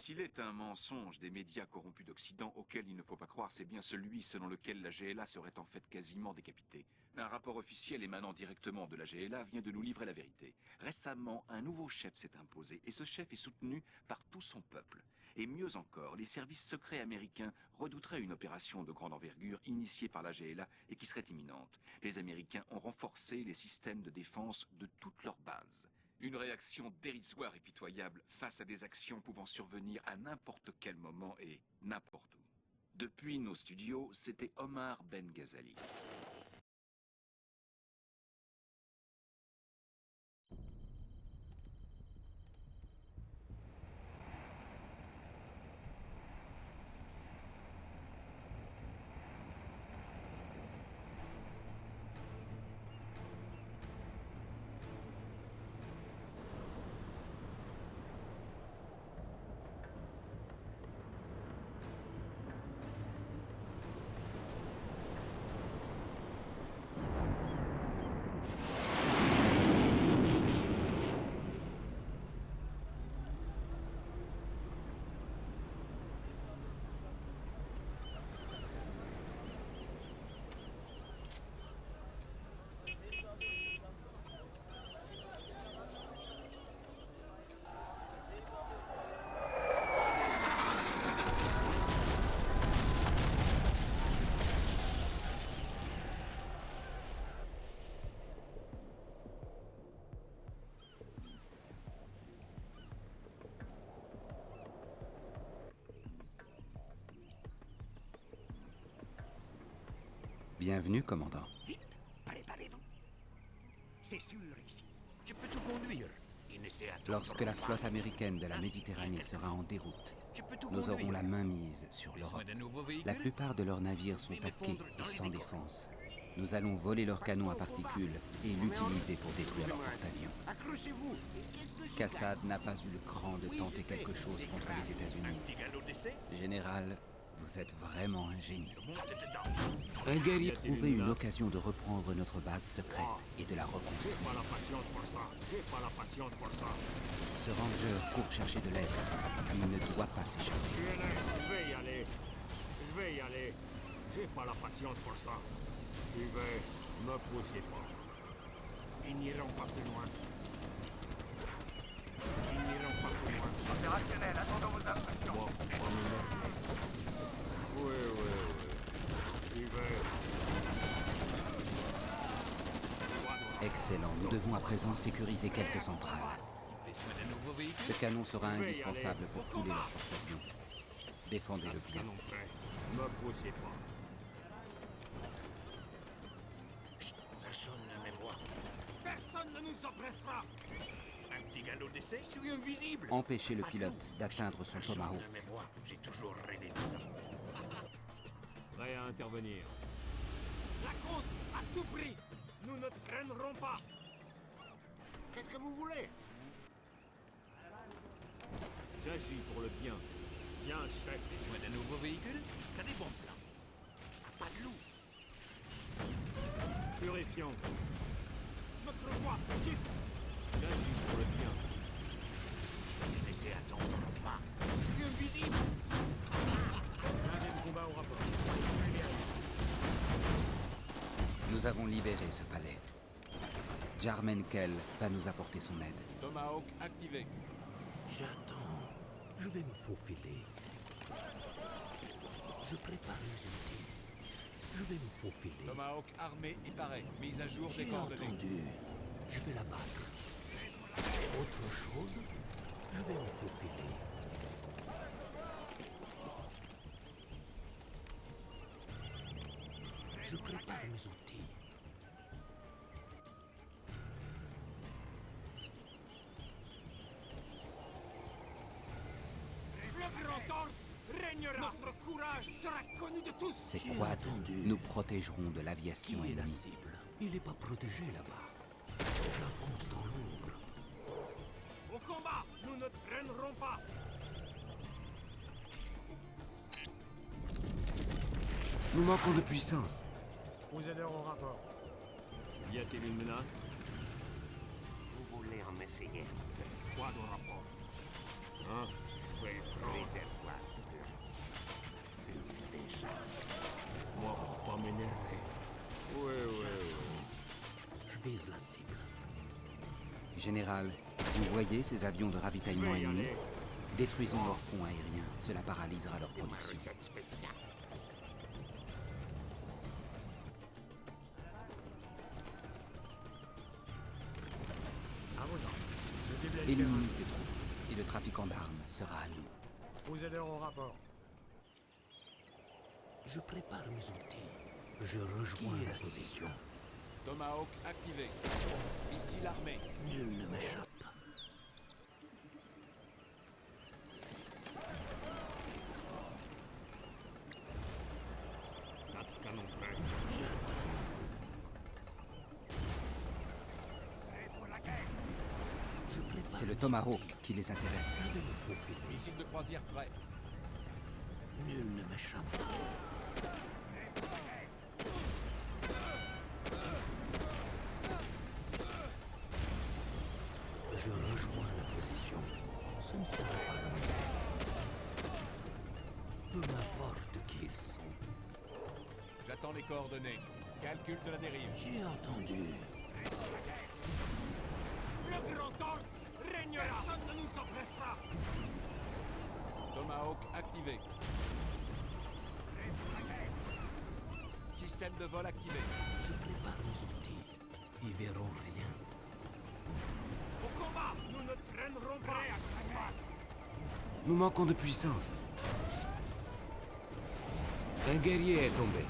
S'il est un mensonge des médias corrompus d'Occident auquel il ne faut pas croire, c'est bien celui selon lequel la GLA serait en fait quasiment décapitée. Un rapport officiel émanant directement de la GLA vient de nous livrer la vérité. Récemment, un nouveau chef s'est imposé et ce chef est soutenu par tout son peuple. Et mieux encore, les services secrets américains redouteraient une opération de grande envergure initiée par la GLA et qui serait imminente. Les Américains ont renforcé les systèmes de défense de toutes leurs bases. Une réaction dérisoire et pitoyable face à des actions pouvant survenir à n'importe quel moment et n'importe où. Depuis nos studios, c'était Omar Ben Ghazali. Bienvenue, commandant. Vite, préparez-vous. C'est sûr ici. Je peux tout conduire. Il ne s'est attendre Lorsque la pas. flotte américaine de la Méditerranée sera en déroute, Je peux tout nous conduire. aurons la main mise sur Besoin l'Europe. d'un nouveau véhicule? La plupart de leurs navires sont Puis me à quai fondre et dans les sans décors. défense. Nous allons voler leurs canons à particules et l'utiliser pour détruire leurs porte-avions. Accrochez-vous. Qu'est-ce que j'ai Kassad n'a pas eu le cran de tenter quelque chose contre les Un États-Unis. petit galop d'essai? Général, vous êtes vraiment un génie. Je monte dedans. Un guerrier trouvait une occasion de reprendre notre base secrète et de la J'ai reconstruire. pas la patience pour ça. J'ai pas la patience pour ça. Ce ranger court chercher de l'aide. Il ne doit pas s'échapper. Je vais y aller. Je vais y aller. J'ai pas la patience pour ça. Je vais. Me poussez pas. Ils n'iront pas plus loin. Ils n'iront pas plus loin. Opérationnel, attendons vos instructions. Bon, on m'énerve. Oui. Je vais. Excellent. Nous devons à présent sécuriser quelques centrales. Besoin d'un nouveau véhicule? Ce canon sera Je vais y indispensable aller. pour couler leur porte-avions. Défendez-le bien. Canon prêt. Me poussez pas. Chut, personne ne me voit. Personne ne nous oppressera. Un petit galop d'essai? Je suis invisible. Empêchez le pilote d'atteindre son Personne tomahawk. ne me voit. J'ai toujours rêvé de ça. Prêt à intervenir. La course, à tout prix. Nous ne traînerons pas. Qu'est-ce que vous voulez? J'agis pour le bien. Bien, chef. Besoin d'un nouveau véhicule? T'as des bons plans. Ah, pas de loup. Purifions. Notre voix, chiffre. J'agis pour le bien. Laissez attendre pas. Je suis invisible. Blindé de combat au rapport. Nous avons libéré ce palais. Jarmenkel va nous apporter son aide. Tomahawk activé. J'attends. Je vais me faufiler. Je prépare les outils. Je vais me faufiler. Tomahawk armé et paré. Mise à jour des J'ai coordonnées. entendu. Je vais la battre. Autre chose, je vais me faufiler. Je prépare mes outils. Le grand ordre régnera. Notre courage sera connu de tous. Ces J'ai quads entendu. nous protégeront de l'aviation Qui est la ennemie. cible? Il n'est pas protégé là-bas. J'avance dans l'ombre. Au combat, nous ne traînerons pas. Nous manquons de puissance. Vous aidez au rapport. Y a-t-il une menace? Vous voulez en essayer? Quoi de rapport? Hein? vais prendre. Réservoir. Ça fume déjà. Moi, faut pas m'énerver. Ouais. Je vise la cible. Général, vous voyez ces avions de Je ravitaillement vais y ennemis? aller. Détruisons leur pont aérien. Cela paralysera leur C'est ma production. recette spéciale. À vos ordres. Je déblaye le terrain. Éliminez ces troupes, et le trafiquant d'armes sera à nous. Vous allez au rapport. Je prépare mes outils. Je rejoins la position. Tomahawk activé. Missile armé. Nul ne m'échappe. Quatre canons prêts. J'attends. Prêt pour la guerre. Je prépare C'est le mes Tomahawk outils. qui les intéresse. Je vais me faufiler. Missile de croisière prêt. Nul ne m'échappe. Prêt pour la guerre. Je rejoins la position. Ce ne sera pas long. Peu m'importe qui ils sont. J'attends les coordonnées. Calcul de la dérive. J'ai entendu. Le grand ordre régnera. Personne ne nous oppressera. Tomahawk activé. Système de vol activé. Je prépare mes outils. Ils verront rien. Au combat, nous ne traînerons pas. Prêt à combattre. Nous manquons de puissance. Un guerrier est tombé.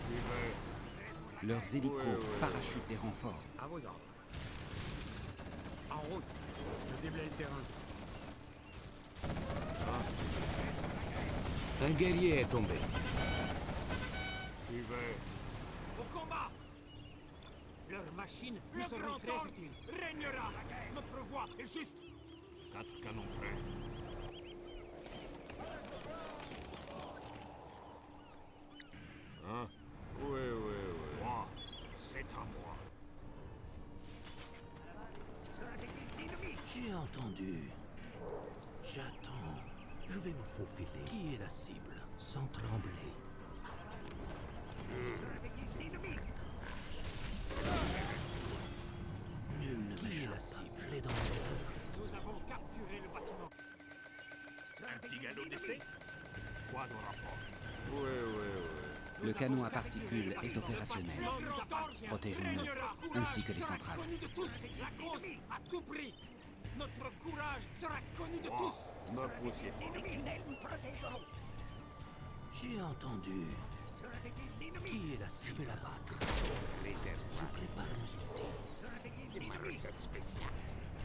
J'y vais. Leurs hélicos parachutent des renforts. À vos ordres. En route. Je déblaye le terrain. Un guerrier est tombé. J'y vais. Au combat. Leur machine nous Le seront grand très ordre utiles. régnera. Notre voix est juste. Quatre canons prêts. Hein? Oui. Moi, c'est à moi. Sera des guides ennemis. J'ai entendu. J'attends. Je vais me faufiler. Qui est la cible? Sans trembler. Sera des guides ennemis. Nul ne m'échappe. Je l'ai dans mes heures. Nous avons capturé le bâtiment. Un petit galop d'essai. Quoi de rapport? Le canon à particules est opérationnel. Protégeons-le, ainsi que les centrales. Connu de tous. La cause à tout prix. Notre courage sera connu de tous. Me poussiez pas. Les tunnels nous protégeront. J'ai entendu. Sera des guides ennemis. Qui est la cible? Je vais l'abattre. Je prépare mes outils. Sera des guides C'est ma ennemis. recette spéciale.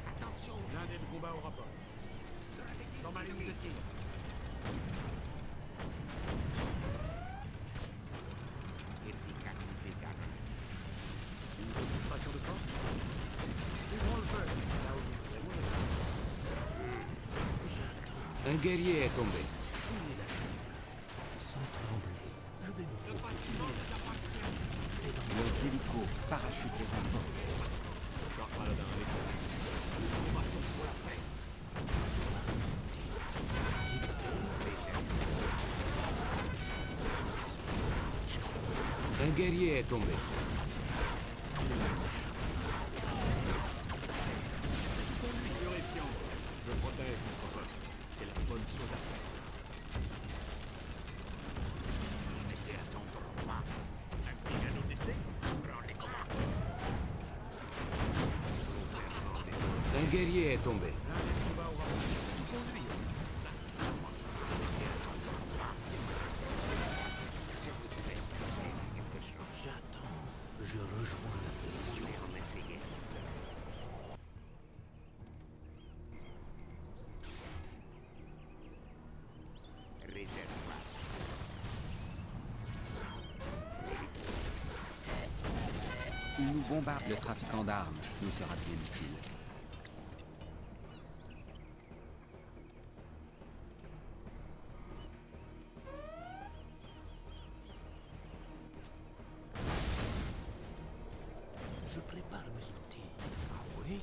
Attention. Blindé de combat au rapport. Sera des guides Dans ma ligne de ennemis. tir. Efficacité garantie. Une démonstration de force. Ouvrons le feu. Là où vous voudrez mourir. J'attends. Un guerrier est tombé. Qui est la cible? Sans trembler. Je vais me faufiler. Qui est la cible? Je l'ai dans mes Leurs hélicos parachutent les renforts. Un guerrier est tombé. Purifiant. Je protège mon copain. C'est la bonne chose à faire. Ne laissez attendre pas. Un petit galop d'essai. Prends les commandes. Un guerrier est tombé. Blindé de combat au rapport. Tout conduire. Ça, c'est à moi. Ne laissez attendre pas. Je vous laisse faire quelque chose. J'attends. Je rejoins la position. On essayer. Réservoir. Ils nous bombardent le trafiquant d'armes. Nous sera bien utile. Je prépare mes outils. Ah oui?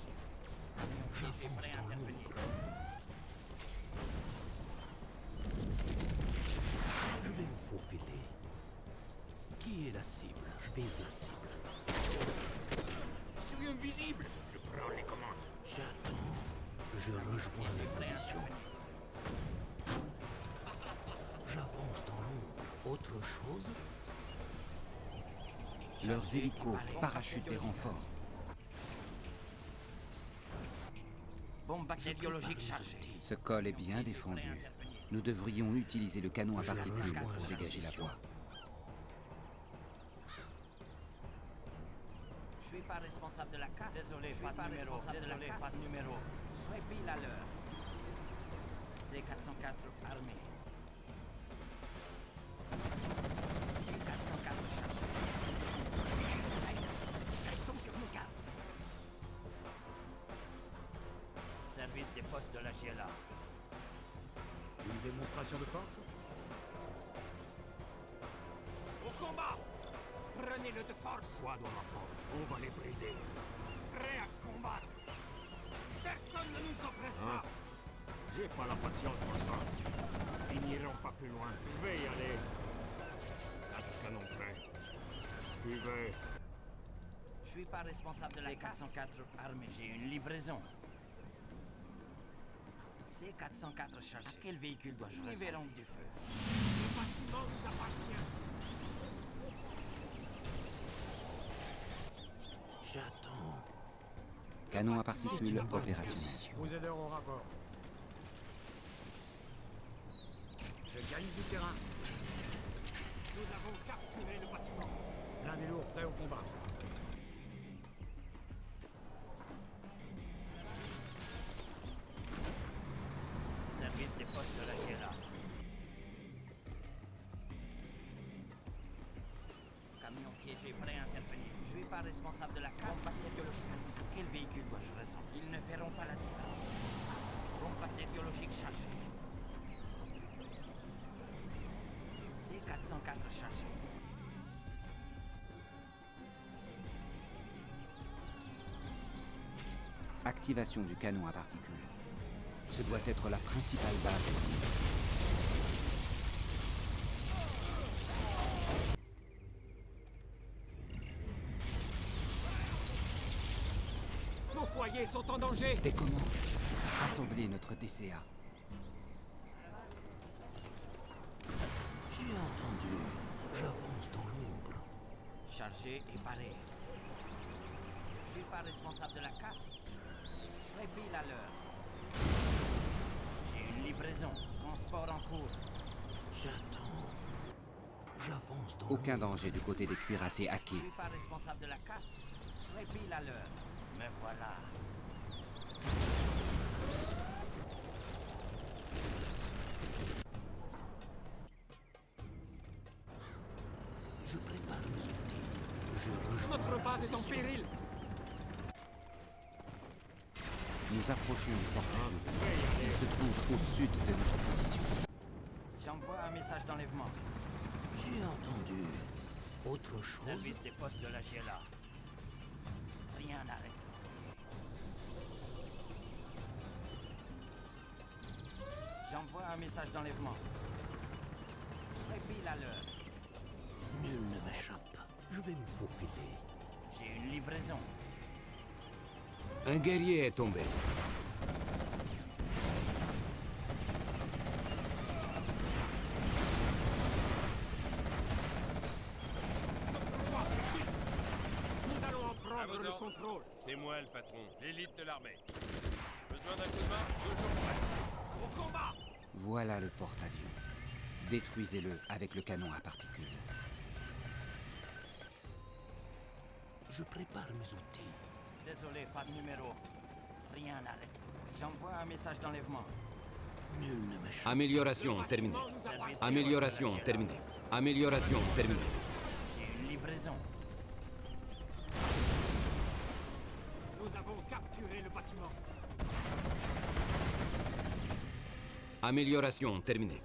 J'avance dans l'ombre. faufiler. Qui est la cible? Je vise la cible. Je suis invisible. Je prends les commandes. J'attends. Je rejoins les positions. J'avance dans l'ombre. Autre chose? Leurs hélicos parachutent les renforts. Bombe bactériologique chargée. Ce col est bien défendu. Nous devrions utiliser le canon à particules pour dégager la voie. Je suis pas responsable de la casse. Désolé, pas de numéro. Désolé, pas de numéro. Je serai pile à l'heure. C404 armé. C404 chargé. Restons sur nos gardes. Service des postes de la GLA. Une démonstration de force? Au combat. Prenez-le de force. Soit dans la porte. On va les briser. Prêt à combattre. Personne ne nous oppressera. J'ai pas la patience pour ça. Ils n'iront pas plus loin. Je vais y aller. À du canon prêt. Buvez. Je suis pas responsable de la C404 armée. J'ai une livraison. C404 chargé. À quel véhicule dois-je ressembler? Nous verrons du feu. Le bâtiment nous appartient. J'attends. Canon à particules opérationnel. Vous êtes au rapport. Je gagne du terrain. Nous avons capturé le bâtiment. L'un des lourds prêt au combat. Service des postes de la GLA. Camion piégé, prêt à intervenir. Je suis pas responsable de la casse. Bombe bactériologique. Quel véhicule dois-je ressembler? Ils ne verront pas la différence. Bombe bactériologique chargée. C404 chargé. Activation du canon à particules. Ce doit être la principale base. Nos foyers sont en danger. Des commandes. Rassembler notre DCA. J'ai entendu. J'avance dans l'ombre. Chargé et paré. Je suis pas responsable de la casse. Je serai pile à l'heure. J'ai une livraison. Transport en cours. J'attends. J'avance dans Aucun l'ombre. danger du côté des cuirassés Je hackés. suis pas responsable de la casse. Je serai pile à l'heure. Me voilà. Je prépare mes outils. Je rejoins Notre la base est en position. péril. Nous approchons du porte-avions. Il se trouve au sud de notre position. J'envoie un message d'enlèvement. J'ai entendu. Autre chose? Service des postes de la GLA. Rien n'arrête le courrier. J'envoie un message d'enlèvement. Je serai pile à l'heure. Nul ne m'échappe. Je vais me faufiler. J'ai une livraison. Un guerrier est tombé. Nous allons en prendre le contrôle. C'est moi le patron, l'élite de l'armée. Besoin d'un coup de main? Toujours prêt. Au combat. Voilà le porte-avions. Détruisez-le avec le canon à particules. Je prépare mes outils. Désolé, pas de numéro. Rien n'arrête le courrier. J'envoie un message d'enlèvement. Nul ne m'échappe. Amélioration terminée. Amélioration terminée. Amélioration terminée. J'ai une livraison. Nous avons capturé le bâtiment. Amélioration terminée.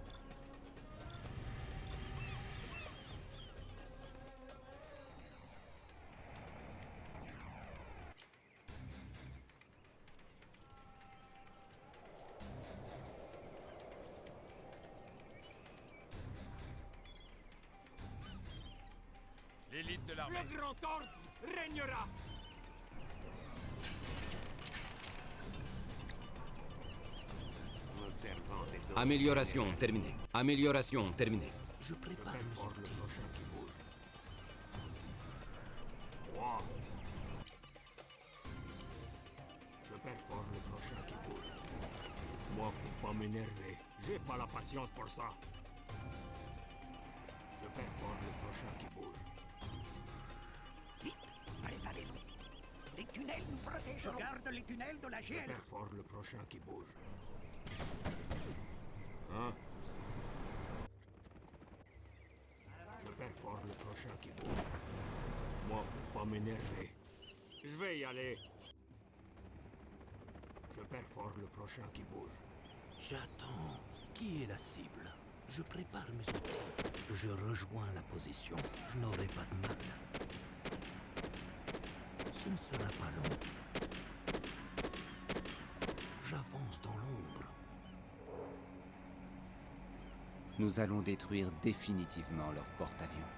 l'élite de l'armée. Le grand ordre régnera. Me servant des dons. Amélioration terminée. Amélioration terminée. Je prépare mes Fort le outils. prochain qui bouge. Moi. Je perfore le prochain qui bouge. Moi, faut pas m'énerver. J'ai pas la patience pour ça. Je perfore le prochain qui bouge. Vite, préparez-vous. Les tunnels nous protègent. Je garde les tunnels de la Je GL. perfore le prochain qui bouge. Hein? Je perfore le prochain qui bouge. Moi, faut pas m'énerver. Je vais y aller. Je perfore le prochain qui bouge. J'attends. Qui est la cible? Je prépare mes outils. Je rejoins la position. Je n'aurai pas de mal. Ce ne sera pas long. J'avance dans l'ombre. Nous allons détruire définitivement leur porte-avions.